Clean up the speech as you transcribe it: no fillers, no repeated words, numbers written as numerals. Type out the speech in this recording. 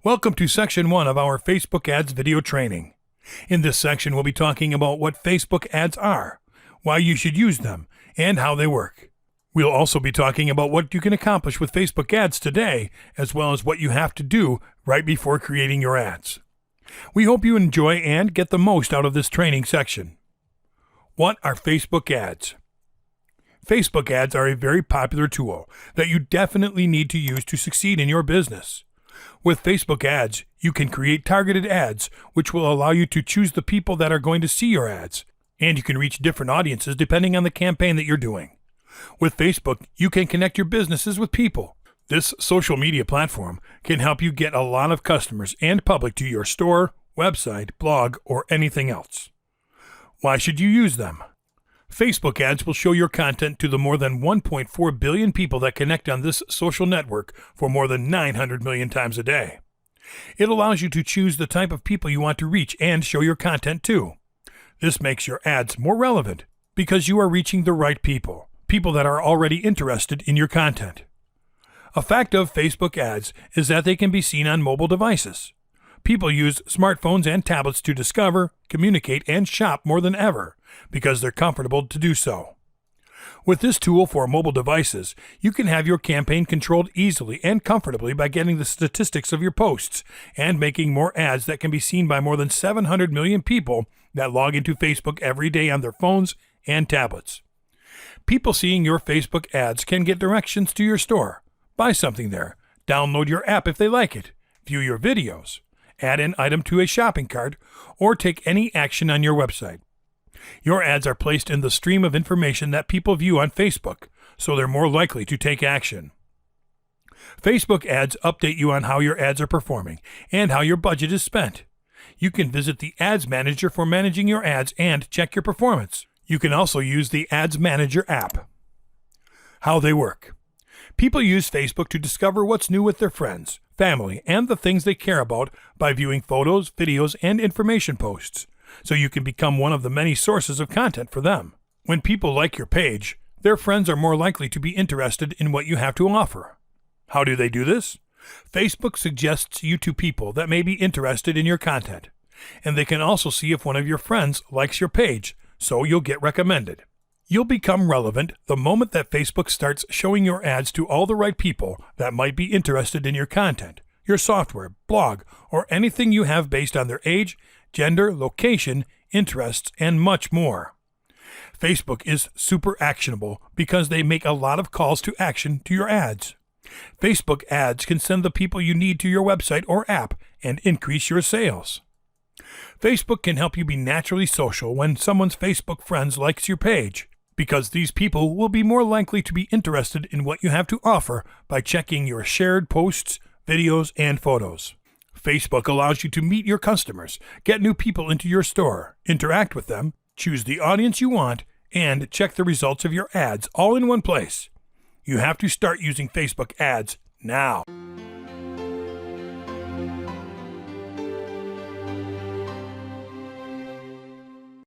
Welcome to Section 1 of our Facebook Ads video training. In this section, we'll be talking about what Facebook ads are, why you should use them, and how they work. We'll also be talking about what you can accomplish with Facebook ads today, as well as what you have to do right before creating your ads. We hope you enjoy and get the most out of this training section. What are Facebook ads? Facebook ads are a very popular tool that you definitely need to use to succeed in your business. With Facebook ads, you can create targeted ads, which will allow you to choose the people that are going to see your ads, and you can reach different audiences depending on the campaign that you're doing. With Facebook, you can connect your businesses with people. This social media platform can help you get a lot of customers and public to your store, website, blog, or anything else. Why should you use them? Facebook ads will show your content to the more than 1.4 billion people that connect on this social network for more than 900 million times a day. It allows you to choose the type of people you want to reach and show your content to. This makes your ads more relevant because you are reaching the right people, people that are already interested in your content. A fact of Facebook ads is that they can be seen on mobile devices. People use smartphones and tablets to discover, communicate, and shop more than ever because they're comfortable to do so. With this tool for mobile devices, you can have your campaign controlled easily and comfortably by getting the statistics of your posts and making more ads that can be seen by more than 700 million people that log into Facebook every day on their phones and tablets. People seeing your Facebook ads can get directions to your store, buy something there, download your app if they like it, view your videos, add an item to a shopping cart, or take any action on your website. Your ads are placed in the stream of information that people view on Facebook, so they're more likely to take action. Facebook ads update you on how your ads are performing and how your budget is spent. You can visit the Ads Manager for managing your ads and check your performance. You can also use the Ads Manager app. How they work. People use Facebook to discover what's new with their friends, family, and the things they care about by viewing photos, videos, and information posts, so you can become one of the many sources of content for them. When people like your page, their friends are more likely to be interested in what you have to offer. How do they do this? Facebook suggests you to people that may be interested in your content, and they can also see if one of your friends likes your page, so you'll get recommended. You'll become relevant the moment that Facebook starts showing your ads to all the right people that might be interested in your content, your software, blog, or anything you have based on their age, gender, location, interests, and much more. Facebook is super actionable because they make a lot of calls to action to your ads. Facebook ads can send the people you need to your website or app and increase your sales. Facebook can help you be naturally social when someone's Facebook friends likes your page, because these people will be more likely to be interested in what you have to offer by checking your shared posts, videos, and photos. Facebook allows you to meet your customers, get new people into your store, interact with them, choose the audience you want, and check the results of your ads all in one place. You have to start using Facebook ads now.